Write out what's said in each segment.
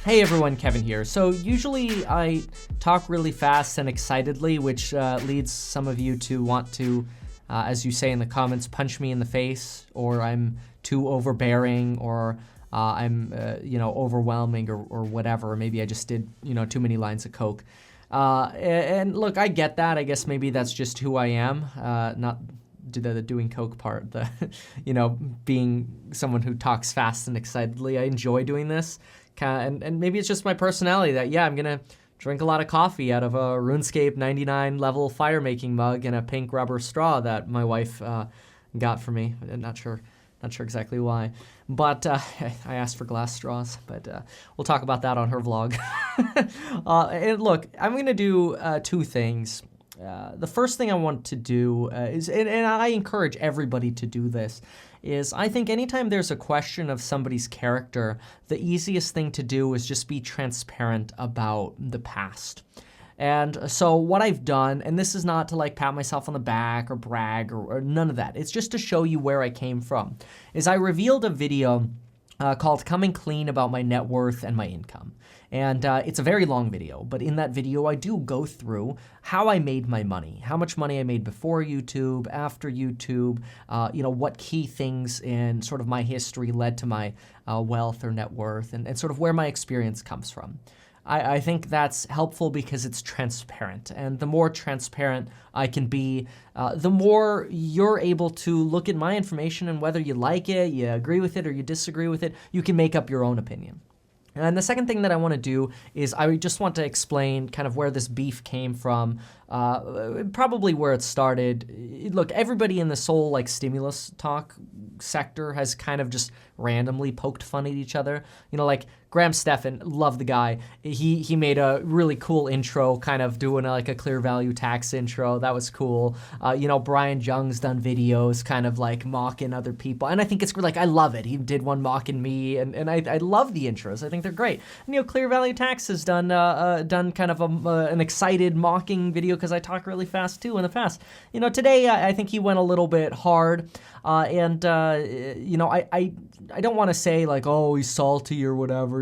Hey everyone, Kevin here. So usually I talk really fast and excitedly, which leads some of you to want to, as you say in the comments, punch me in the face, or I'm too overbearing, or I'm overwhelming, or whatever. Maybe I just did too many lines of coke. And look, I get that. I guess maybe that's just who I am. Not the doing coke part, the being someone who talks fast and excitedly. I enjoy doing this. And maybe it's just my personality that, I'm going to drink a lot of coffee out of a RuneScape 99 level fire making mug and a pink rubber straw that my wife got for me. I'm not sure exactly why. But I asked for glass straws, but we'll talk about that on her vlog. And look, I'm going to do two things. The first thing I want to do is, and I encourage everybody to do this, is I think anytime there's a question of somebody's character, the easiest thing to do is just be transparent about the past. And so what I've done, and this is not to like pat myself on the back or brag or none of that, it's just to show you where I came from, is I revealed a video called Coming Clean About My Net Worth and My Income. And it's a very long video, but in that video, I do go through how I made my money, how much money I made before YouTube, after YouTube, what key things in sort of my history led to my wealth or net worth, and sort of where my experience comes from. I think that's helpful because it's transparent, and the more transparent I can be, the more you're able to look at my information, and whether you like it, you agree with it, or you disagree with it, you can make up your own opinion. And the second thing that I want to do is I just want to explain kind of where this beef came from, probably where it started. Look, everybody in this whole like stimulus talk sector has kind of just randomly poked fun at each other. Like Graham Stephan, love the guy. He made a really cool intro, kind of doing like a ClearValue Tax intro. That was cool. Brian Jung's done videos kind of like mocking other people. And I think it's like, I love it. He did one mocking me, and I love the intros. I think they're great. And, ClearValue Tax has done kind of an excited mocking video because I talk really fast too in the past. Today I think he went a little bit hard. I don't want to say like, oh, he's salty or whatever,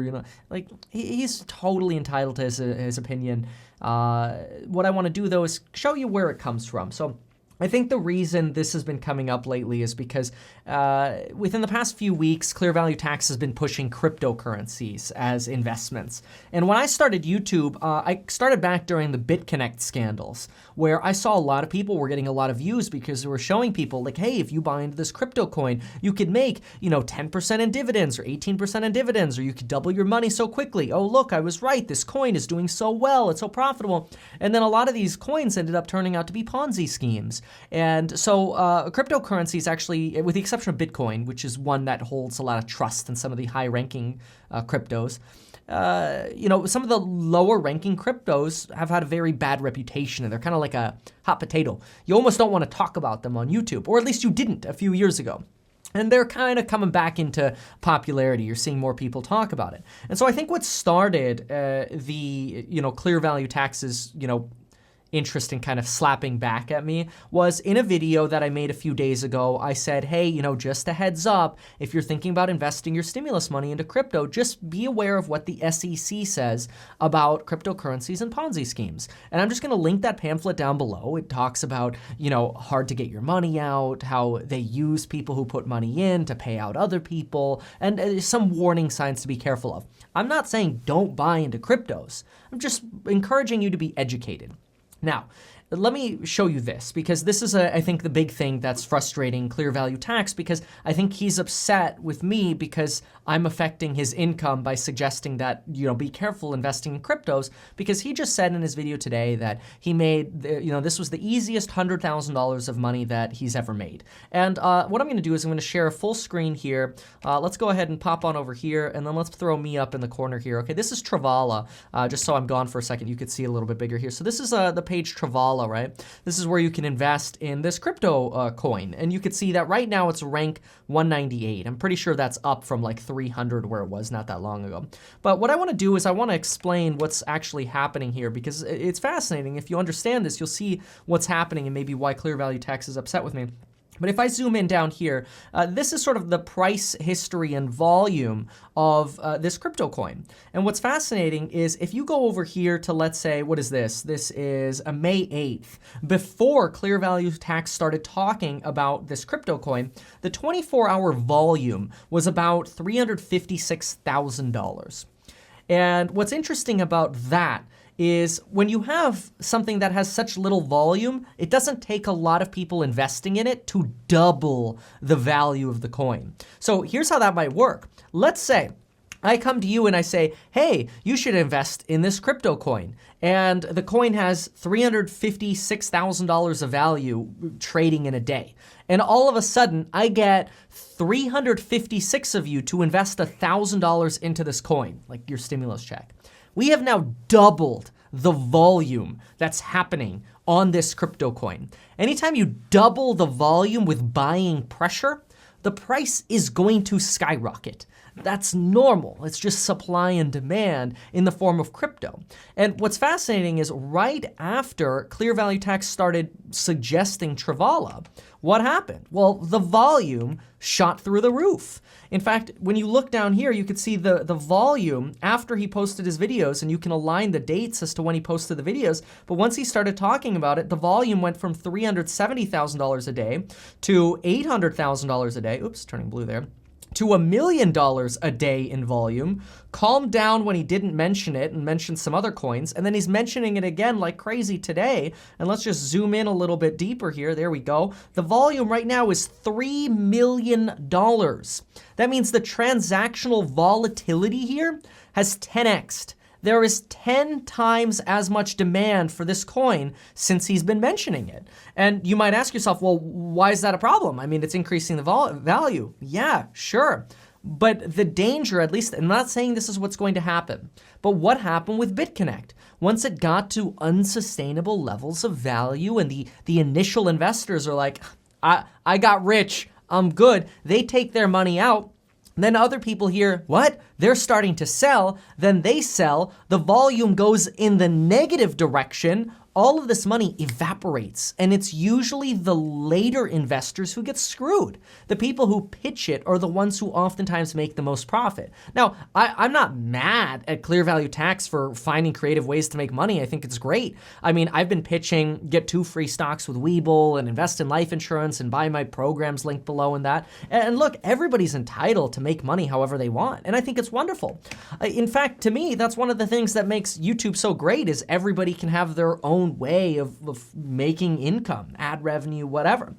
like he's totally entitled to his opinion. What I want to do though is show you where it comes from. So I think the reason this has been coming up lately is because within the past few weeks, ClearValue Tax has been pushing cryptocurrencies as investments. And when I started YouTube, I started back during the BitConnect scandals, where I saw a lot of people were getting a lot of views because they were showing people like, hey, if you buy into this crypto coin, you could make, 10% in dividends or 18% in dividends, or you could double your money so quickly. Oh, look, I was right. This coin is doing so well. It's so profitable. And then a lot of these coins ended up turning out to be Ponzi schemes. And so cryptocurrencies actually, with the exception of Bitcoin, which is one that holds a lot of trust in some of the high-ranking cryptos, some of the lower-ranking cryptos have had a very bad reputation, and they're kind of like a hot potato. You almost don't want to talk about them on YouTube, or at least you didn't a few years ago. And they're kind of coming back into popularity. You're seeing more people talk about it. And so I think what started the ClearValue Tax's, interest in kind of slapping back at me was in a video that I made a few days ago. I said, hey, just a heads up, if you're thinking about investing your stimulus money into crypto, just be aware of what the SEC says about cryptocurrencies and Ponzi schemes. And I'm just going to link that pamphlet down below. It talks about, hard to get your money out, how they use people who put money in to pay out other people, and some warning signs to be careful of. I'm not saying don't buy into cryptos. I'm just encouraging you to be educated. Now, let me show you this, because this is, I think, the big thing that's frustrating ClearValue Tax, because I think he's upset with me because I'm affecting his income by suggesting that, be careful investing in cryptos, because he just said in his video today that he made, this was the easiest $100,000 of money that he's ever made. And what I'm going to do is I'm going to share a full screen here. Let's go ahead and pop on over here, and then let's throw me up in the corner here. Okay, this is Travala. Just so I'm gone for a second, you could see a little bit bigger here. So this is the page Travala, right? This is where you can invest in this crypto coin. And you could see that right now it's rank 198. I'm pretty sure that's up from like 300 where it was not that long ago. But what I want to do is I want to explain what's actually happening here, because it's fascinating. If you understand this, you'll see what's happening and maybe why ClearValue Tax is upset with me. But if I zoom in down here, this is sort of the price history and volume of this crypto coin. And what's fascinating is if you go over here to, let's say, what is this? This is a May 8th. Before ClearValue Tax started talking about this crypto coin, the 24-hour volume was about $356,000. And what's interesting about that is when you have something that has such little volume, it doesn't take a lot of people investing in it to double the value of the coin. So here's how that might work. Let's say I come to you and I say, hey, you should invest in this crypto coin. And the coin has $356,000 of value trading in a day. And all of a sudden, I get 356 of you to invest $1,000 into this coin, like your stimulus check. We have now doubled the volume that's happening on this crypto coin. Anytime you double the volume with buying pressure, the price is going to skyrocket. That's normal. It's just supply and demand in the form of crypto. And what's fascinating is right after ClearValue Tax started suggesting Travala, what happened? Well, the volume shot through the roof. In fact, when you look down here, you could see the volume after he posted his videos, and you can align the dates as to when he posted the videos. But once he started talking about it, the volume went from $370,000 a day to $800,000 a day. Oops, turning blue there. To $1 million a day in volume, calmed down when he didn't mention it and mentioned some other coins, and then he's mentioning it again like crazy today. And let's just zoom in a little bit deeper here. There we go. The volume right now is $3 million. That means the transactional volatility here has 10x'd. There is 10 times as much demand for this coin since he's been mentioning it. And you might ask yourself, well, why is that a problem? I mean, it's increasing the value. Yeah, sure. But the danger, at least, I'm not saying this is what's going to happen, but what happened with BitConnect? Once it got to unsustainable levels of value and the initial investors are like, I got rich, I'm good. They take their money out. Then other people hear, what? They're starting to sell. Then they sell. The volume goes in the negative direction. All of this money evaporates. And it's usually the later investors who get screwed. The people who pitch it are the ones who oftentimes make the most profit. Now, I'm not mad at ClearValue Tax for finding creative ways to make money. I think it's great. I mean, I've been pitching get 2 free stocks with Webull and invest in life insurance and buy my programs linked below and that. And look, everybody's entitled to make money however they want. And I think it's wonderful. In fact, to me, that's one of the things that makes YouTube so great is everybody can have their own way of making income, ad revenue, whatever.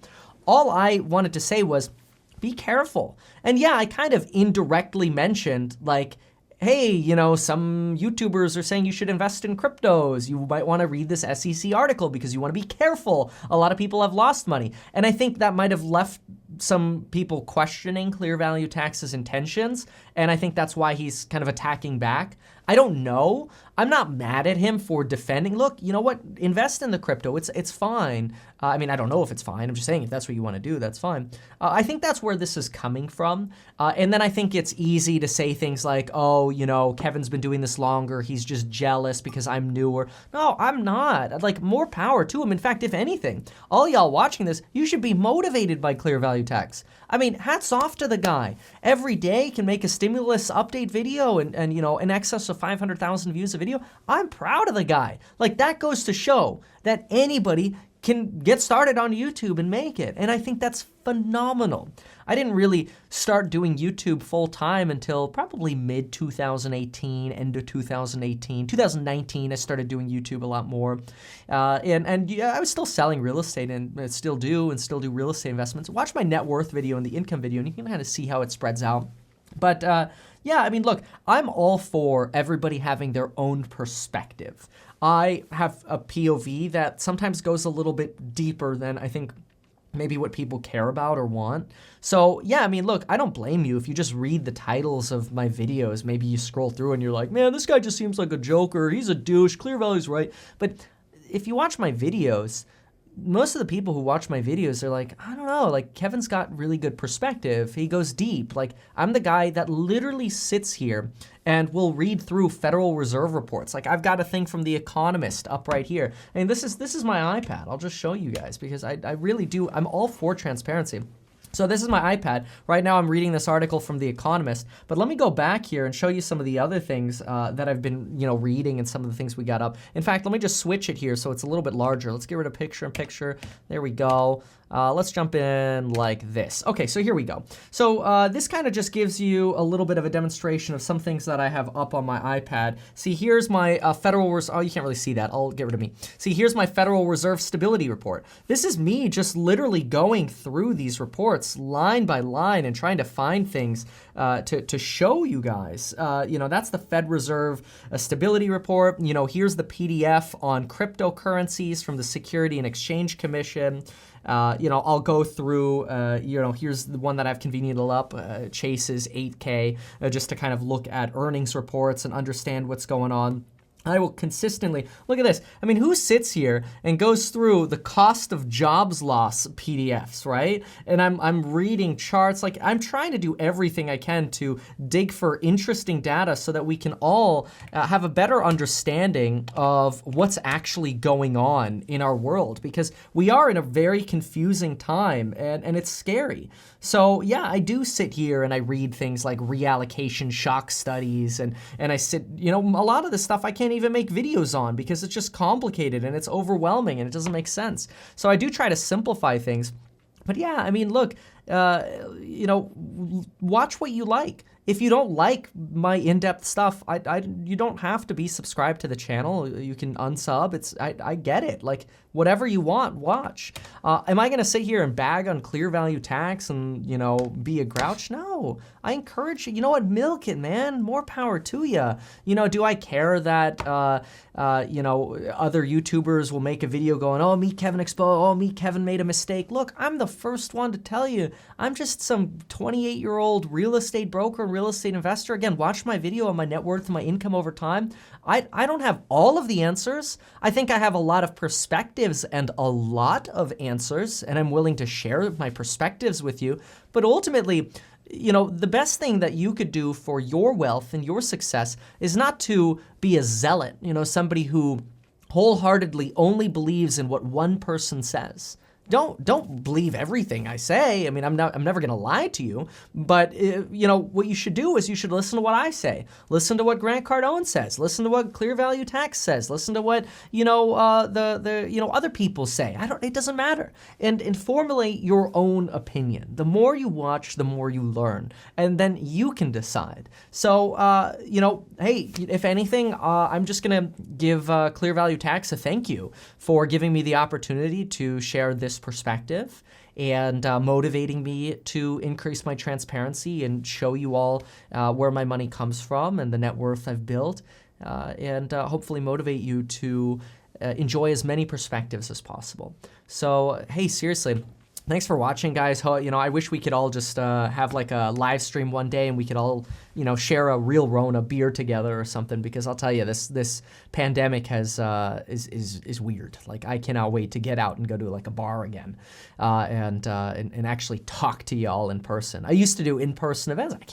All I wanted to say was, be careful. And yeah, I kind of indirectly mentioned like, hey, you know, some YouTubers are saying you should invest in cryptos. You might want to read this SEC article because you want to be careful. A lot of people have lost money. And I think that might have left some people questioning ClearValue Tax's intentions. And I think that's why he's kind of attacking back. I don't know. I'm not mad at him for defending. Look, you know what? Invest in the crypto. It's fine. I mean, I don't know if it's fine. I'm just saying if that's what you want to do, that's fine. I think that's where this is coming from. And then I think it's easy to say things like, oh, you know, Kevin's been doing this longer. He's just jealous because I'm newer. No, I'm not. Like, more power to him. In fact, if anything, all y'all watching this, you should be motivated by ClearValue Tax. I mean, hats off to the guy. Every day can make a stimulus update video and you know, in excess of 500,000 views a video. I'm proud of the guy. Like, that goes to show that anybody can get started on YouTube and make it. And I think that's phenomenal. I didn't really start doing YouTube full time until probably mid 2018, end of 2018. 2019, I started doing YouTube a lot more. And yeah, I was still selling real estate and still do real estate investments. Watch my net worth video and the income video and you can kind of see how it spreads out. But yeah, I mean, look, I'm all for everybody having their own perspective. I have a POV that sometimes goes a little bit deeper than I think maybe what people care about or want. So yeah, I mean, look, I don't blame you if you just read the titles of my videos. Maybe you scroll through and you're like, man, this guy just seems like a joker. He's a douche. ClearValue's right. But if you watch my videos, most of the people who watch my videos, they're like, I don't know, like Kevin's got really good perspective. He goes deep. Like I'm the guy that literally sits here and will read through Federal Reserve reports. Like I've got a thing from The Economist up right here. And this is my iPad. I'll just show you guys because I really do, I'm all for transparency. So this is my iPad. Right now I'm reading this article from The Economist, but let me go back here and show you some of the other things that I've been, reading and some of the things we got up. In fact, let me just switch it here so it's a little bit larger. Let's get rid of picture-in-picture. There we go. Let's jump in like this. Okay, so here we go. So this kind of just gives you a little bit of a demonstration of some things that I have up on my iPad. See, here's my Federal Reserve, oh, you can't really see that. I'll get rid of me. See, here's my Federal Reserve Stability Report. This is me just literally going through these reports line by line and trying to find things to show you guys. That's the Fed Reserve Stability Report. Here's the PDF on cryptocurrencies from the Security and Exchange Commission. I'll go through, here's the one that I've conveniently up, Chase's 8K, just to kind of look at earnings reports and understand what's going on. I will consistently, look at this. I mean, who sits here and goes through the cost of jobs loss PDFs, right? And I'm reading charts, like I'm trying to do everything I can to dig for interesting data so that we can all have a better understanding of what's actually going on in our world, because we are in a very confusing time and it's scary. So yeah, I do sit here and I read things like reallocation shock studies and I sit, a lot of this stuff I can't even make videos on because it's just complicated and it's overwhelming and it doesn't make sense. So I do try to simplify things. But yeah, I mean, look, watch what you like. If you don't like my in-depth stuff, you don't have to be subscribed to the channel. You can unsub. I get it. Like whatever you want, watch. Am I gonna sit here and bag on ClearValue Tax and be a grouch? No. I encourage you. You know what? Milk it, man. More power to you. Do I care that other YouTubers will make a video going, oh, meet Kevin exposed. Oh, meet Kevin made a mistake. Look, I'm the first one to tell you. I'm just some 28-year-old real estate broker, real estate investor. Again, watch my video on my net worth and my income over time. I don't have all of the answers. I think I have a lot of perspectives and a lot of answers, and I'm willing to share my perspectives with you. But ultimately, the best thing that you could do for your wealth and your success is not to be a zealot, somebody who wholeheartly only believes in what one person says. Don't believe everything I say. I mean, I'm never gonna lie to you, but what you should do is you should listen to what I say. Listen to what Grant Cardone says. Listen to what ClearValue Tax says. Listen to what other people say. It doesn't matter. And formulate your own opinion. The more you watch, the more you learn, and then you can decide. So hey, if anything, I'm just gonna give ClearValue Tax a thank you for giving me the opportunity to share this perspective and motivating me to increase my transparency and show you all where my money comes from and the net worth I've built, and hopefully motivate you to enjoy as many perspectives as possible. So, hey, seriously, thanks for watching, guys. I wish we could all just have like a live stream one day and we could all, share a real Rona beer together or something, because I'll tell you, this pandemic is weird. Like, I cannot wait to get out and go to like a bar again and actually talk to y'all in person. I used to do in-person events. I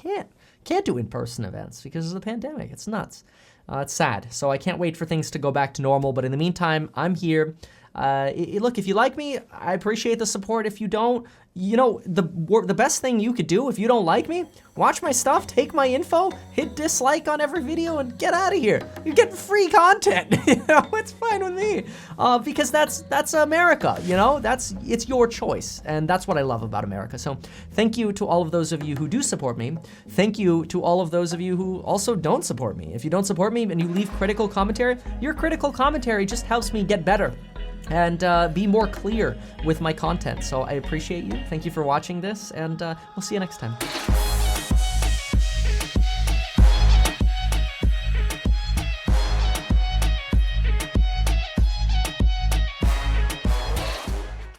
can't do in-person events because of the pandemic. It's nuts. It's sad. So I can't wait for things to go back to normal. But in the meantime, I'm here. Look, if you like me, I appreciate the support. If you don't, the best thing you could do if you don't like me, watch my stuff, take my info, hit dislike on every video, and get out of here. You're getting free content. It's fine with me, because that's America. It's your choice, and that's what I love about America. So thank you to all of those of you who do support me. Thank you to all of those of you who also don't support me. If you don't support me and you leave critical commentary, your critical commentary just helps me get better and be more clear with my content. So I appreciate you. Thank you for watching this, and we'll see you next time.